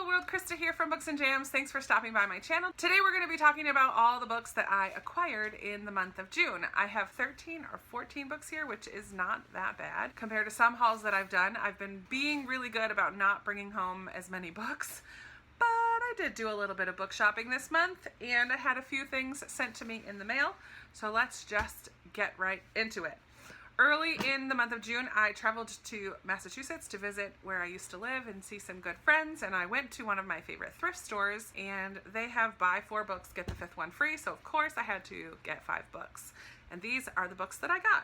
Hello world, Krista here from Books and Jams. Thanks for stopping by my channel. Today we're going to be talking about all the books that I acquired in the month of June. I have 13 or 14 books here, which is not that bad. Compared to some hauls that I've done, I've been being really good about not bringing home as many books. But I did do a little bit of book shopping this month, and I had a few things sent to me in the mail. So let's just get right into it. Early in the month of June, I traveled to Massachusetts to visit where I used to live and see some good friends, and I went to one of my favorite thrift stores, and they have buy 4 books, get the 5th one free, so of course I had to get 5 books. And these are the books that I got.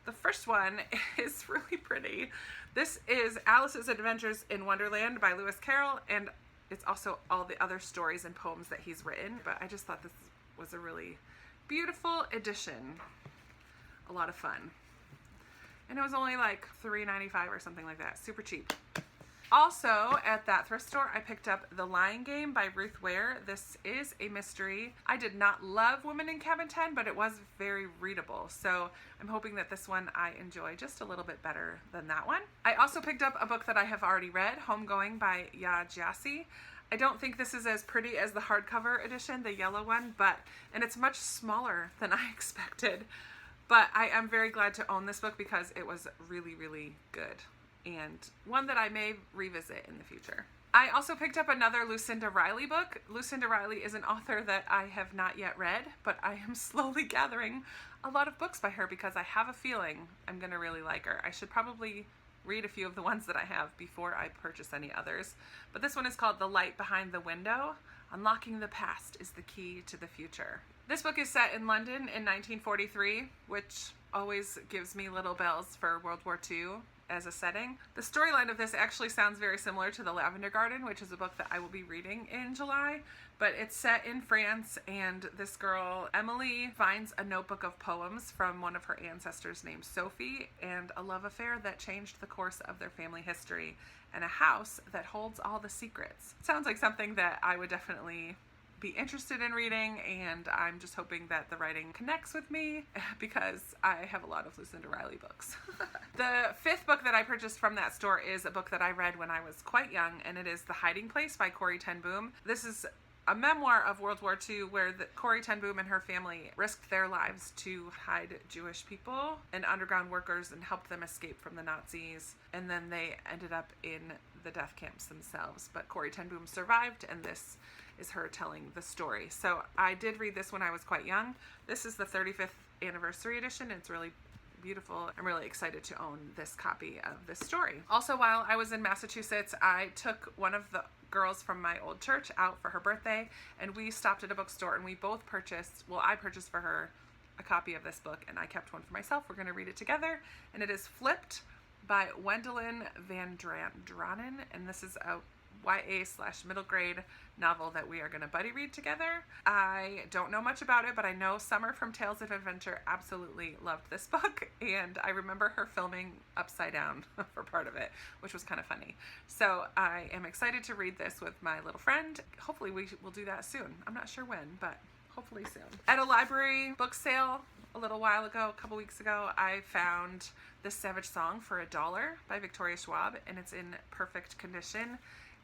The first one is really pretty. This is Alice's Adventures in Wonderland by Lewis Carroll, and it's also all the other stories and poems that he's written, but I just thought this was a really beautiful edition. A lot of fun. And it was only like $3.95 or something like that. Super cheap. Also, at that thrift store, I picked up The Lying Game by Ruth Ware. This is a mystery. I did not love Women in Cabin 10, but it was very readable. So I'm hoping that this one I enjoy just a little bit better than that one. I also picked up a book that I have already read, Homegoing by Ya Gyasi. I don't think this is as pretty as the hardcover edition, the yellow one, and it's much smaller than I expected. But I am very glad to own this book because it was really, really good, and one that I may revisit in the future. I also picked up another Lucinda Riley book. Lucinda Riley is an author that I have not yet read, but I am slowly gathering a lot of books by her because I have a feeling I'm going to really like her. I should probably read a few of the ones that I have before I purchase any others. But this one is called The Light Behind the Window. Unlocking the past is the key to the future. This book is set in London in 1943, which always gives me little bells for World War II as a setting. The storyline of this actually sounds very similar to The Lavender Garden, which is a book that I will be reading in July, but it's set in France, and this girl, Emily, finds a notebook of poems from one of her ancestors named Sophie, and a love affair that changed the course of their family history, and a house that holds all the secrets. It sounds like something that I would definitely be interested in reading, and I'm just hoping that the writing connects with me because I have a lot of Lucinda Riley books. The 5th book that I purchased from that store is a book that I read when I was quite young, and it is The Hiding Place by Corrie ten Boom. This is a memoir of World War II where Corrie ten Boom and her family risked their lives to hide Jewish people and underground workers and help them escape from the Nazis, and then they ended up in the death camps themselves. But Corrie ten Boom survived, and this is her telling the story. So I did read this when I was quite young. This is the 35th anniversary edition. It's really beautiful. I'm really excited to own this copy of this story. Also, while I was in Massachusetts, I took one of the girls from my old church out for her birthday, and we stopped at a bookstore, and we both purchased, well, I purchased for her a copy of this book, and I kept one for myself. We're going to read it together, and it is Flipped by Wendelin van Dranen, and this is a YA/middle grade novel that we are going to buddy read together. I don't know much about it, but I know Summer from Tales of Adventure absolutely loved this book, and I remember her filming upside down for part of it, which was kind of funny. So I am excited to read this with my little friend. Hopefully we will do that soon. I'm not sure when, but hopefully soon. At a library book sale a little while ago, a couple weeks ago, I found This Savage Song for $1 by Victoria Schwab, and it's in perfect condition.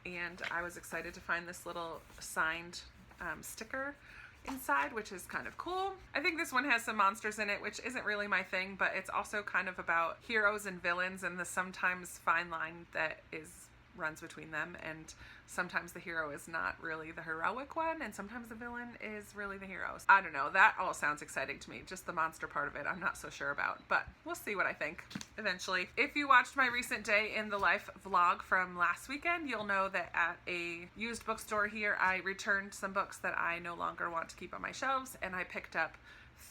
And I was excited to find this little signed sticker inside, which is kind of cool. I think this one has some monsters in it, which isn't really my thing, but it's also kind of about heroes and villains and the sometimes fine line that runs between them, and sometimes the hero is not really the heroic one, and sometimes the villain is really the hero. I don't know, that all sounds exciting to me. Just the monster part of it I'm not so sure about, but we'll see what I think eventually. If you watched my recent day in the life vlog from last weekend, you'll know that at a used bookstore here I returned some books that I no longer want to keep on my shelves, and I picked up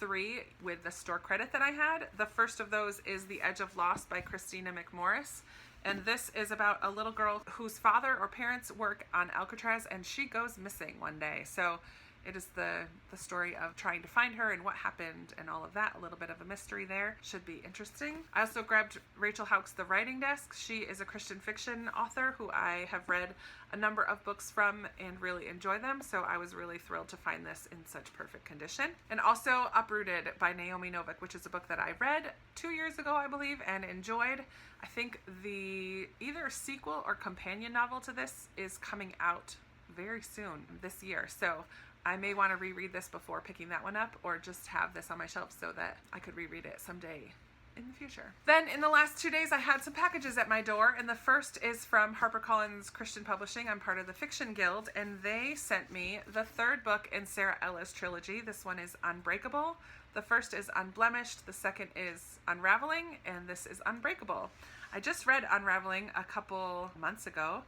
3 with the store credit that I had. The first of those is The Edge of Loss by Christina McMorris. And this is about a little girl whose father or parents work on Alcatraz, and she goes missing one day. So It is the story of trying to find her and what happened and all of that. A little bit of a mystery there. Should be interesting. I also grabbed Rachel Houck's The Writing Desk. She is a Christian fiction author who I have read a number of books from and really enjoy them, so I was really thrilled to find this in such perfect condition. And also Uprooted by Naomi Novik, which is a book that I read 2 years ago, I believe, and enjoyed. I think the either sequel or companion novel to this is coming out very soon this year, so I may want to reread this before picking that one up, or just have this on my shelf so that I could reread it someday in the future. Then in the last 2 days I had some packages at my door, and the first is from HarperCollins Christian Publishing. I'm part of the Fiction Guild, and they sent me the third book in Sarah Ella's trilogy. This one is Unbreakable. The first is Unblemished, the second is Unraveling, and this is Unbreakable. I just read Unraveling a couple months ago,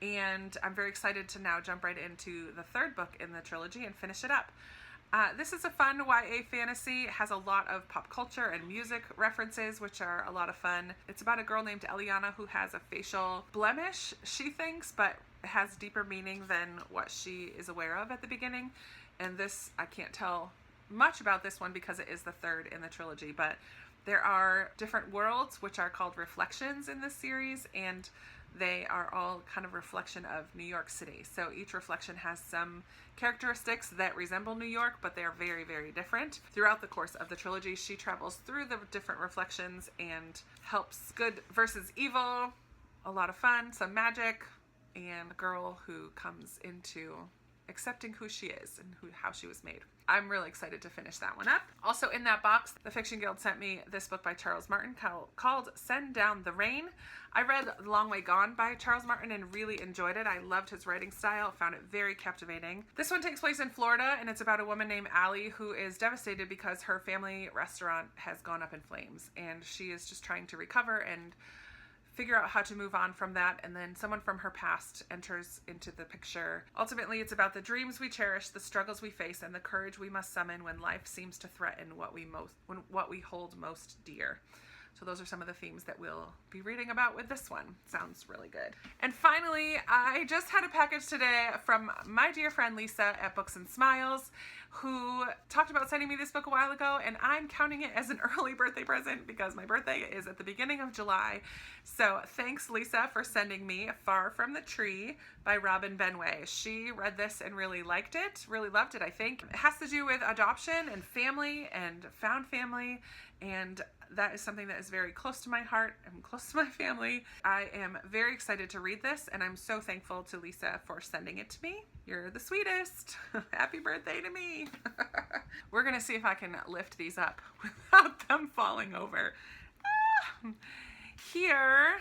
and I'm very excited to now jump right into the third book in the trilogy and finish it up. This is a fun YA fantasy. It has a lot of pop culture and music references, which are a lot of fun. It's about a girl named Eliana who has a facial blemish, she thinks, but has deeper meaning than what she is aware of at the beginning. And this, I can't tell much about this one because it is the third in the trilogy, but there are different worlds which are called reflections in this series, and they are all kind of reflection of New York City. So each reflection has some characteristics that resemble New York, but they're very, very different. Throughout the course of the trilogy, she travels through the different reflections and helps good versus evil. A lot of fun, some magic, and a girl who comes into accepting who she is and how she was made. I'm really excited to finish that one up. Also in that box, the Fiction Guild sent me this book by Charles Martin called Send Down the Rain. I read The Long Way Gone by Charles Martin and really enjoyed it. I loved his writing style, found it very captivating. This one takes place in Florida, and it's about a woman named Allie who is devastated because her family restaurant has gone up in flames, and she is just trying to recover and figure out how to move on from that, and then someone from her past enters into the picture. Ultimately, it's about the dreams we cherish, the struggles we face, and the courage we must summon when life seems to threaten what we hold most dear. So those are some of the themes that we'll be reading about with this one. Sounds really good. And finally, I just had a package today from my dear friend Lisa at Books and Smiles, who talked about sending me this book a while ago, and I'm counting it as an early birthday present because my birthday is at the beginning of July. So thanks, Lisa, for sending me Far From the Tree by Robin Benway. She read this and really liked it, really loved it, I think. It has to do with adoption and family and found family, and that is something that is very close to my heart and close to my family. I am very excited to read this, and I'm so thankful to Lisa for sending it to me. You're the sweetest. Happy birthday to me. We're going to see if I can lift these up without them falling over. Here,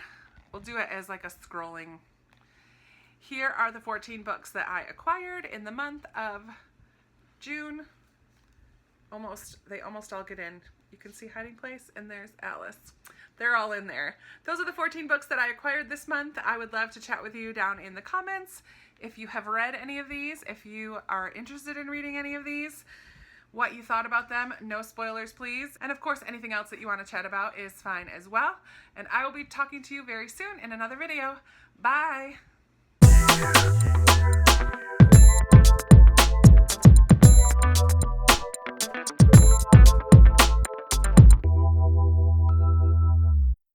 we'll do it as like a scrolling. Here are the 14 books that I acquired in the month of June. They almost all get in. You can see Hiding Place, and there's Alice. They're all in there. Those are the 14 books that I acquired this month. I would love to chat with you down in the comments if you have read any of these, if you are interested in reading any of these, what you thought about them. No spoilers, please. And of course, anything else that you want to chat about is fine as well. And I will be talking to you very soon in another video. Bye!